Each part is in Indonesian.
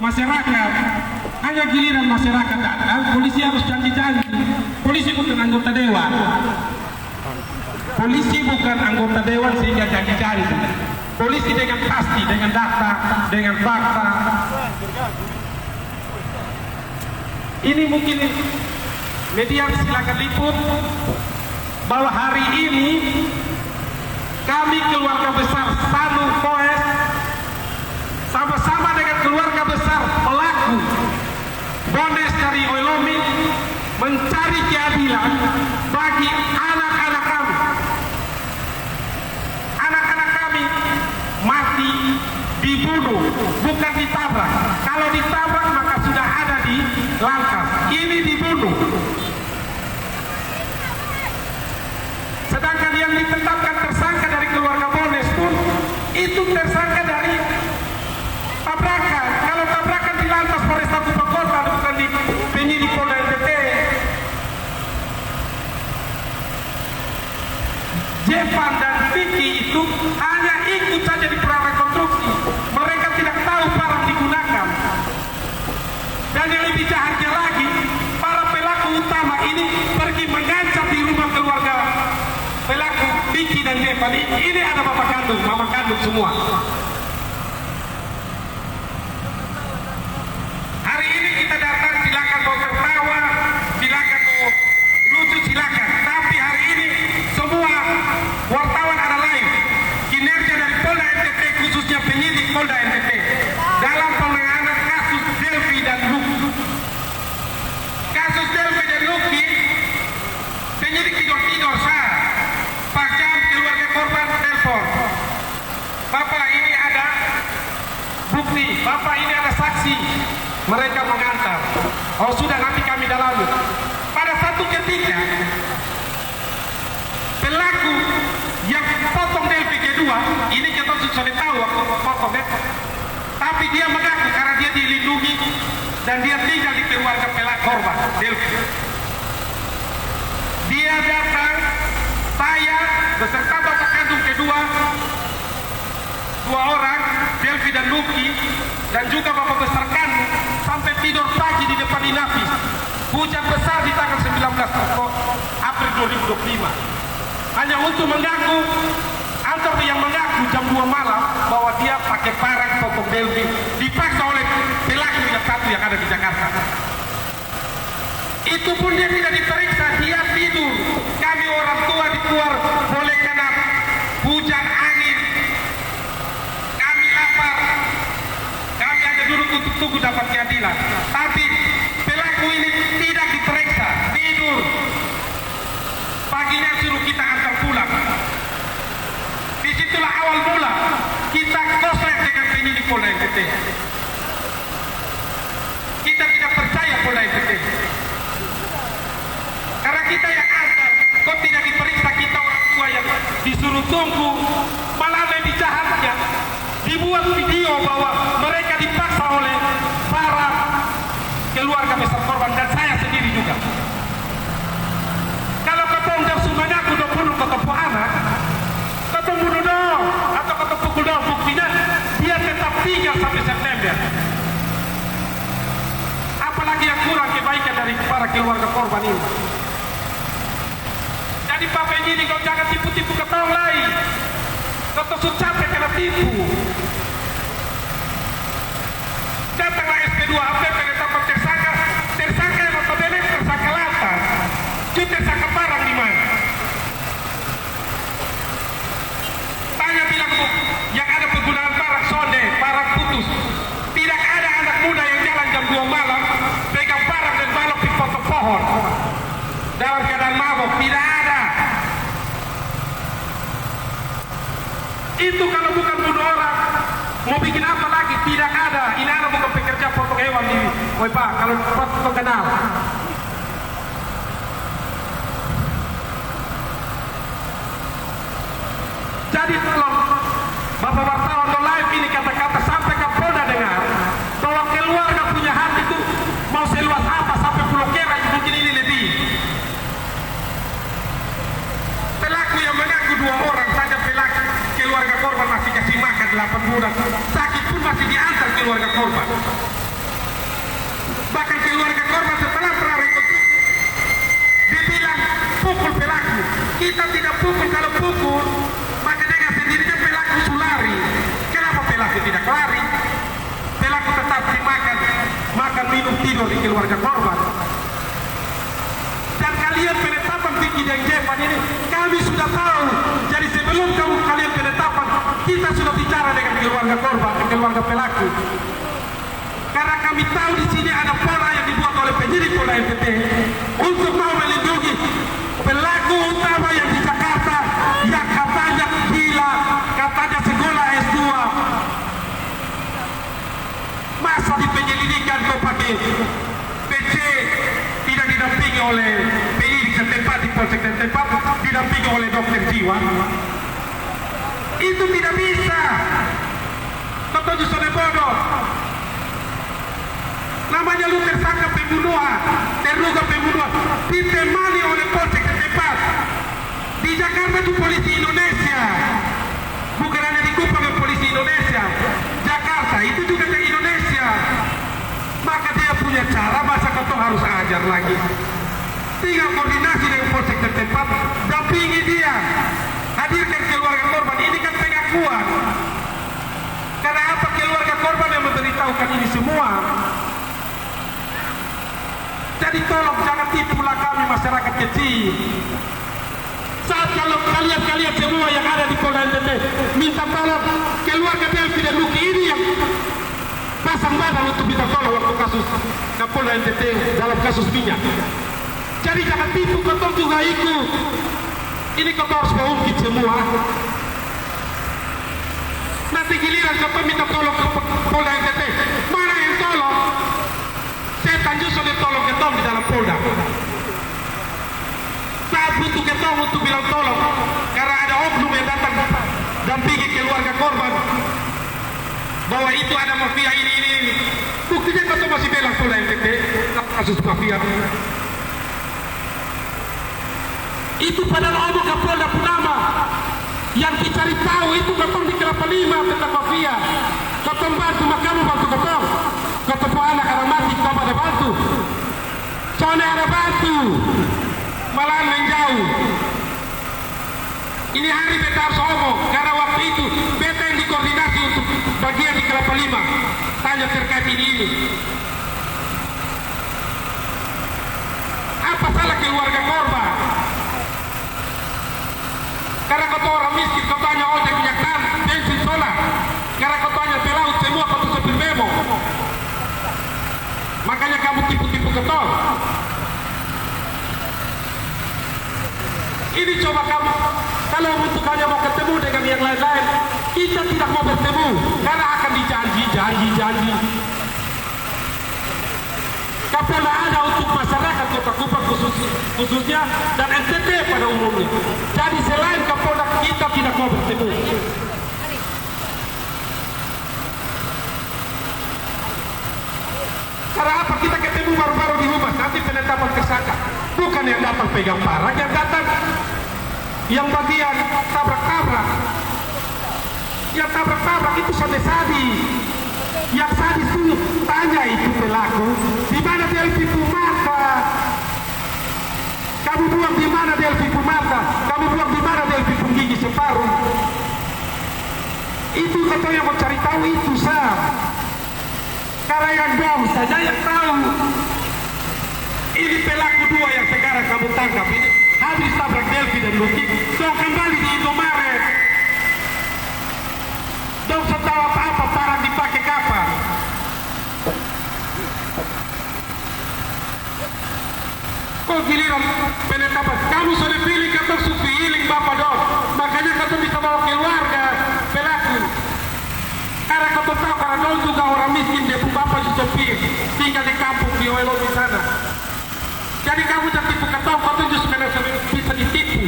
masyarakat, hanya giliran masyarakat datang, polisi harus janji-janji. Polisi bukan anggota dewan. Polisi bukan anggota dewan sehingga janji-janji. Polisi dengan pasti, dengan data, dengan fakta. Ini mungkin media silakan liput bahwa hari ini kami keluarga besar Sanu Koes sama-sama dengan keluarga besar pelaku Bones dari Oilomi mencari keadilan bagi anak-anak kami. Anak-anak kami mati dibunuh, bukan ditabrak. Kalau ditabrak maka sudah ada di lantas. Ini dibunuh. Sedangkan yang ditetapkan tersangka dari keluarga Bones pun itu tersangka dari tabrakan. Kalau tabrakan di lantas Polresta Kota bukan di penyidik Polda NTT. Jevan dan Vicky itu hanya ikut saja di prarekonstruksi. Mereka tidak tahu parang digunakan. Dan yang lebih jahatnya lagi, para pelaku utama ini pergi mengancam di rumah keluarga pelaku Vicky dan Jevan. Ini ada bapak kandung, mama kandung semua. Hari ini kita datang, silakan mau tertawa, silakan mau lucu, silakan. Tapi hari ini semua wartawan ada live kinerja dari Polda NTT, khususnya penyidik Polda NTT dalam penanganan kasus Delvi dan Lucky. Kasus Delvi dan Lucky, penyidik tidur-tidur sah. Pak Jam, keluarga korban telepon. Bapak, ini ada bukti, Bapak ini ada saksi. Mereka mengantar. Oh sudah, nanti kami dalami. Pada satu ketika pelaku yang potong Delvi kedua, ini kita sudah tahu waktu potong Delvi. Tapi dia mengaku karena dia dilindungi dan dia tinggal di keluarga pelaku korban Delvi. Dia datang, saya beserta bapak kandung kedua, dua orang, Delvi dan Lucky, dan juga bapak besar kandung, sampai tidur pagi di depan Inafis. Hujan besar di tanggal 19 April 2025. Hanya untuk mengaku, antar yang mengaku jam 2 malam bahwa dia pakai parang potong Delvi, dipaksa oleh pelaku yang satu yang ada di Jakarta. Itu pun dia tidak diperiksa, dia tidur. Kami orang tua di luar boleh kena hujan angin. Kami lapar. Kami hanya duduk untuk tunggu dapat keadilan. Tapi pelaku ini tidak diperiksa, tidur. Paginya suruh kita antar pulang. Disitulah awal mula kita koslet dengan penyidik Polda NTT. Kita tidak percaya Polda NTT. Karena kita yang antar, kok tidak diperiksa, kita orang tua yang disuruh tunggu. Malah lebih jahatnya, dibuat video bahwa mereka dipaksa oleh para keluarga besar korban dan saya sendiri juga. Kalau ketemu jam semuanya aku udah bunuh ketemu anak, ketemu bunuh dong, atau ketemu pukul dong, buktinya dia tetap tinggal sampai September. Apalagi yang kurang kebaikan dari para keluarga korban ini. Jadi Pak penyidik, kau jangan tipu-tipu ketong lain. Kau sudah capek kena tipu. Datanglah SP2 HP penetapan tersangka. Tersangka yang notabene tersangka lata. Itu tersangka barang di mana? Tanya bilang yang ada penggunaan barang sonde, barang putus. Tidak ada anak muda yang jalan jam 2 malam pegang barang dan balok di potong pohon dalam keadaan mabok. Tidak ada. Itu kalau bukan bunuh orang, mau bikin apa lagi? Tidak ada. Ini ada bukan pekerja potong hewan di Pak, kalau potong kenal. Jadi tolong Bapak wartawan no live ini kata-kata sampai ke Polda dengar bahwa keluarga punya hati itu mau seluas apa sampai Pulau Kera, mungkin ini lebih. Pelaku yang mengaku 2 orang saja, pelaku keluarga korban masih kasih makan 8 bulan, sakit pun masih diantar keluarga korban. Bahkan keluarga korban setelah prarekonstruksi dibilang pukul pelaku. Kita tidak pukul, kalau pukul maka dengan sendirinya pelaku sulari. Kenapa pelaku tidak lari? Pelaku tetap dimakan, makan minum tidur di keluarga korban. Dan kalian penetapan Vicky dan Jevan ini kami sudah tahu. Jadi sebelum kalian penetapan, kita sudah bicara dengan keluarga korban, keluarga pelaku. Karena kami tahu di sini ada pola yang dibuat oleh penyidik Polda NTT untuk mau melindungi pelaku utama yang di Jakarta, yang katanya gila, katanya sekolah S2. Masa di penyelidikan kau pakai PC, tidak didampingi oleh penyidik setempat di Polsek setempat, didampingi oleh dokter jiwa. Itu tidak bisa. Tonton justru bodoh. Namanya lu tersangka pembunuhan, terduga pembunuhan, ditemani oleh Polsek setempat. Di Jakarta itu polisi Indonesia, bukan hanya di Kupang polisi Indonesia. Jakarta itu juga di Indonesia. Maka dia punya cara, masa kau harus ajar lagi. Tinggal koordinasi dengan Polsek setempat, dampingi dia, hadirkan keluarga korban. Ini kan pengakuan. Karena apa keluarga korban yang memberitahukan ini semua? Jadi tolong jangan tipulah kami masyarakat kecil. Saat kalau kalian semua yang ada di Polda NTT minta tolong keluarga Delvi dan Luki ini yang pasang badan untuk minta tolong waktu kasus Kapolda NTT dalam kasus minyak. Jadi jangan tipu, kau juga ikut. Ini kau harus mengungkit semua. Nanti giliran kau minta tolong ke Polda NTT, mana yang tolong? Setan justru dia tolong ketong di dalam Polda. Saat butuh ketong untuk bilang tolong, karena ada oknum yang datang dampingi keluarga korban bahwa itu ada mafia ini. Buktinya kau masih bilang Polda NTT kasus mafia. Itu padahal omong ke Polda Punama yang dicari tahu itu ketong di Kelapa Lima tentang mafia. Ketong bantu makamu bantu ketong. Ketemu anak ada mati kau pada bantu. Soalnya ada bantu. Malahan menjauh. Ini hari beta harus omong karena waktu itu beta yang dikoordinasi untuk bagian di Kelapa Lima tanya terkait ini. Apa salah keluarga korban? Karena kau orang miskin, kau tanya ojek minyak tanah, bensin solar. Karena kau tanya pelaut semua kau sopir memo. Makanya kamu tipu-tipu ketol. Ini coba kamu, kalau untuk hanya mau ketemu dengan yang lain-lain, kita tidak mau bertemu karena akan janji. Kapolda ada untuk masyarakat Kota Kupang khususnya dan NTT pada umumnya. Jadi selain Kapolda kita tidak mau bertemu. Karena apa kita ketemu baru-baru di rumah, nanti penetapan tersangka. Bukan yang datang pegang parang, yang datang yang bagian tabrak-tabrak. Yang tabrak-tabrak itu sade-sadi. Yang sadis itu tanya itu pelaku, di mana Delvi Pumarta? Kamu buang di mana Delvi Pumarta? Kamu buang di mana Delvi Punggigi Separuh? Itu kata yang mau cari tahu itu sah. Karena yang jauh saja yang tahu. Ini pelaku dua yang sekarang kamu tangkap ini habis tabrak Delvi dan Luki. Dong kembali di Indomaret. Dong tahu apa-apa parang dipakai kapan. Kau giliran penetapan. Kamu sudah pilih kata sufiiling bapak dong. Makanya kata bisa bawa keluarga pelaku. Karena kau tahu karena dong juga orang miskin dia pun bapak sopir tinggal di kampung di Oelo di sana. Jadi kamu jangan tipu kata kau tunjuk karena bisa ditipu.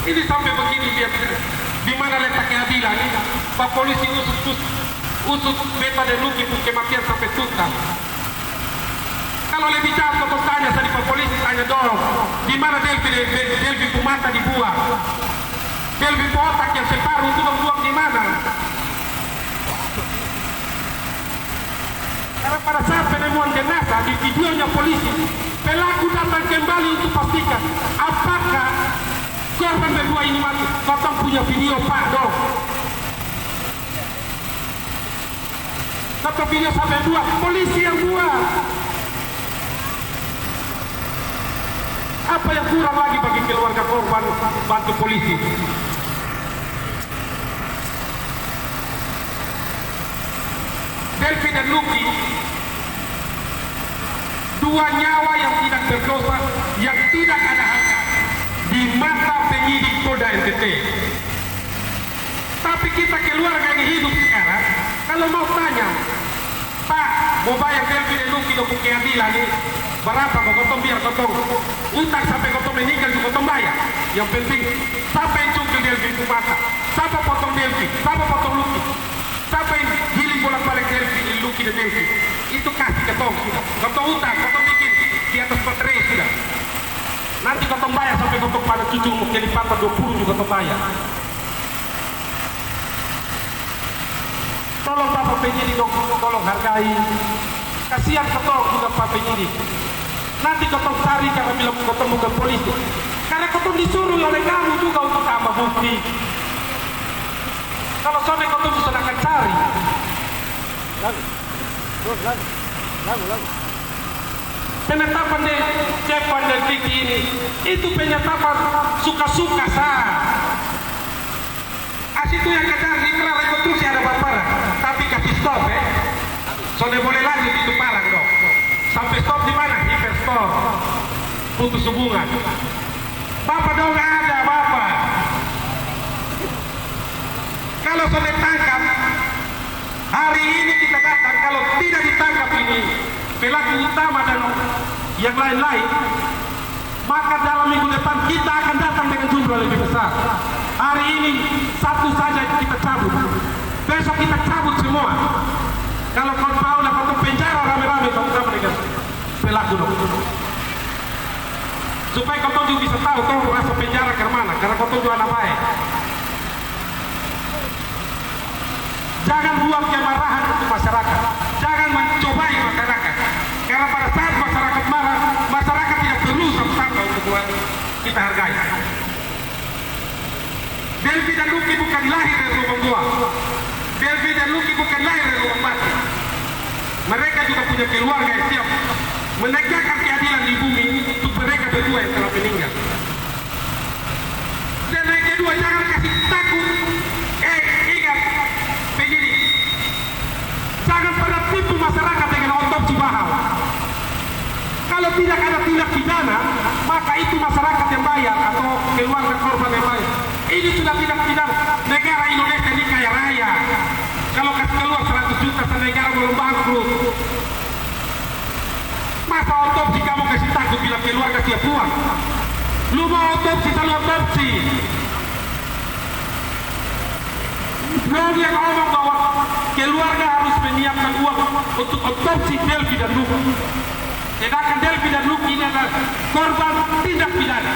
Ini sampai begini dia. Di mana letak keadilan? Pak polisi usut beta dan Luki pun kematian sampai tuntas. Kalau lebih jauh kau tanya tadi Pak polisi tanya dorong. Di mana Delvi Pumarta dibuang? Delvi Potak yang separuh itu buang di mana? jenazah di videonya polisi, pelaku datang kembali untuk pastikan apakah korban berdua ini mati. Kotong punya video Pak dong. Kotong video sampai buat, polisi yang buat. Apa yang kurang lagi bagi keluarga korban bantu polisi? Delvi dan Luki, dua nyawa yang tidak berdosa, yang tidak ada harga di mata penyidik Polda NTT. Tapi kita keluarga yang hidup sekarang, kalau mau tanya, Pak, mau bayar Delvi dan Luki untuk keadilan ini berapa? Kau potong biar potong utang sampai kau meninggal juga potong bayar. Yang penting siapa yang cungkil Delvi itu mata, siapa potong Delvi, siapa potong Luki, siapa yang giling bolak-balik Delvi, Luki dan Delvi, itu kasih ketong sudah. Ketong utang, ketong bikin di atas baterai sudah. Nanti ketong bayar sampai ketong pada cucu mau jadi papa 20 juga ketong bayar. Tolong Bapak penyidik dong, tolong hargai. Kasihan ketong juga Pak penyidik. Nanti ketong cari karena bilang ketemu ke polisi. Karena ketong disuruh oleh kamu juga untuk tambah bukti. Kalau sore ketong sudah akan cari. Lagu. Penetapan Cepan dan Vicky ini, itu penetapan suka-suka sah. Asitu yang kadang ikrar rekonstruksi ada paparan, tapi kasih stop Soalnya boleh lanjut itu palang dong. Sampai stop di mana? Hiper stop. Putus hubungan. Bapak dong nggak ada Bapak. Kalau sudah tangkap, hari ini kita datang. Kalau tidak ditangkap ini pelaku utama dan yang lain-lain, maka dalam minggu depan kita akan datang dengan jumlah lebih besar. Hari ini satu saja kita cabut, besok kita cabut semua. Kalau kau tahu lah kau penjara rame-rame kau sama dengan pelaku dong. Supaya kau juga bisa tahu kau rasa penjara ke mana, karena kau juga anak baik. Jangan buang kemarahan untuk masyarakat, jangan mencobai masyarakat. Karena pada saat masyarakat marah, masyarakat tidak perlu sama-sama untuk kita hargai. Delvi dan Luki bukan lahir dari rumah gua. Delvi dan Luki bukan lahir dari rumah mati. Mereka juga punya keluarga yang siap menegakkan keadilan di bumi untuk mereka berdua yang telah meninggal. Dan yang kedua, jangan kasih takut. Ingat, begini, jangan pernah tipu masyarakat dengan otopsi mahal. Kalau tidak ada tindak pidana, maka itu masyarakat yang bayar atau keluarga korban yang bayar. Ini sudah tidak pidana. Negara Indonesia ini kaya raya. Kalau kasih keluar 100 juta, negara belum bangkrut. Masa otopsi kamu kasih takut bilang keluarga siap buang? Lu mau otopsi, selalu otopsi. Belum yang ngomong bahwa keluarga harus menyiapkan uang untuk otopsi Delvi dan Luki. Sedangkan Delvi dan Luki ini adalah korban tindak pidana.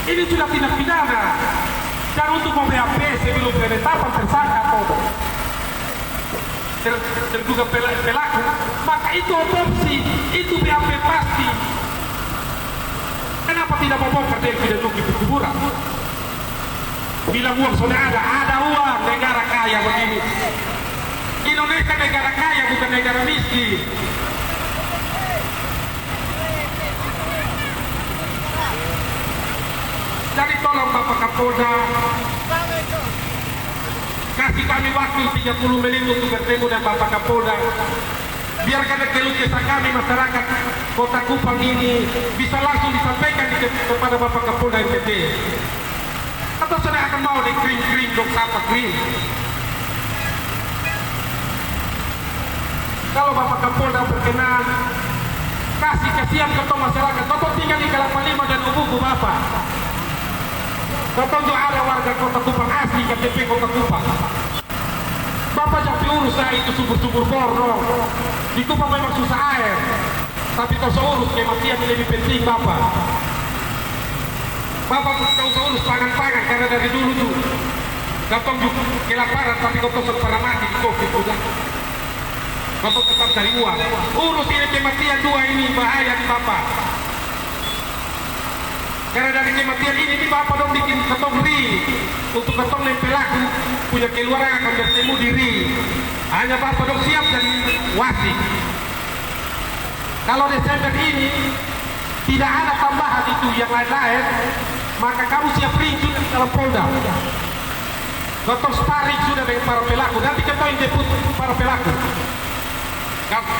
Ini sudah tindak pidana. Dan untuk BAP sebelum penetapan tersangka atau terduga pelaku, maka itu otopsi, itu BAP pasti. Kenapa tidak mau bongkar Delvi dan Luki kuburan? Bilang uang sudah ada uang, negara kaya begini. Indonesia negara kaya bukan negara miskin. Jadi tolong Bapak Kapolda, kasih kami waktu 30 menit untuk bertemu dengan Bapak Kapolda. Biarkan keluh kesah kami masyarakat Kota Kupang ini bisa langsung disampaikan kepada Bapak Kapolda NTT. Atau sudah akan mau di krim dok apa krim? Kalau Bapak Kapolda berkenan, kasih kasihan kepada masyarakat. Bapak tinggal di Kelapa Lima dan Ubuku Bapak. Bapak juga ada warga Kota Kupang asli KTP Kota Kupang. Bapak jangan urus saya itu subur-subur borno. Di Kupang memang susah air, tapi kau urus kematian ini lebih penting Bapak. Bapak kau urus pangan-pangan karena dari dulu tuh Bapak juga kelaparan, tapi kau pernah mati di COVID juga. Kau tetap cari uang. Urus ini kematian dua ini bahaya di Bapak. Karena dari kematian ini Bapak dong bikin ketong ri untuk ketong pelaku punya keluarga akan bertemu diri. Hanya Bapak dong siap dan wasi. Kalau Desember ini tidak ada tambahan itu yang lain-lain, maka kamu siap rincu dalam Polda. Ketong sparring sudah dengan para pelaku. Nanti ketong yang jemput para pelaku.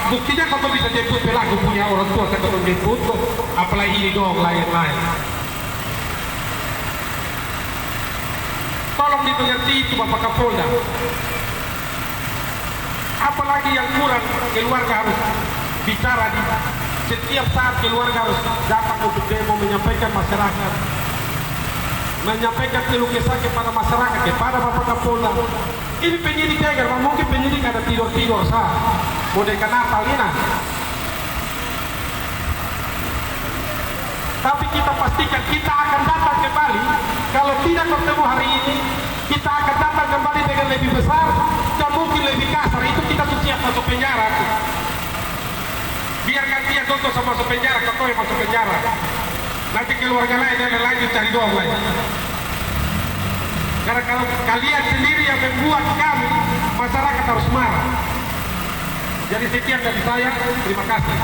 Buktinya kau bisa jemput pelaku punya orang tua kau jemput, apalagi ini dong lain-lain. Tolong dimengerti itu Bapak Kapolda. Apalagi yang kurang, keluarga harus bicara di setiap saat, keluarga harus datang untuk demo menyampaikan masyarakat, menyampaikan keluh kesah kepada masyarakat, kepada Bapak Kapolda. Ini penyidik jaga, mungkin penyidik ada tidur-tidur sah. Model Natal ini. Tapi kita pastikan kita akan datang kembali. Kalau tidak bertemu hari ini, kita akan datang kembali dengan lebih besar dan mungkin lebih kasar. Itu kita tuh siap masuk penjara. Biar gantian contoh sama masuk penjara, kau yang masuk penjara. Nanti keluarga lain dan lanjut cari doang lain. Karena kalau kalian sendiri yang membuat kami, masyarakat harus marah. Jadi sekian dari saya, terima kasih.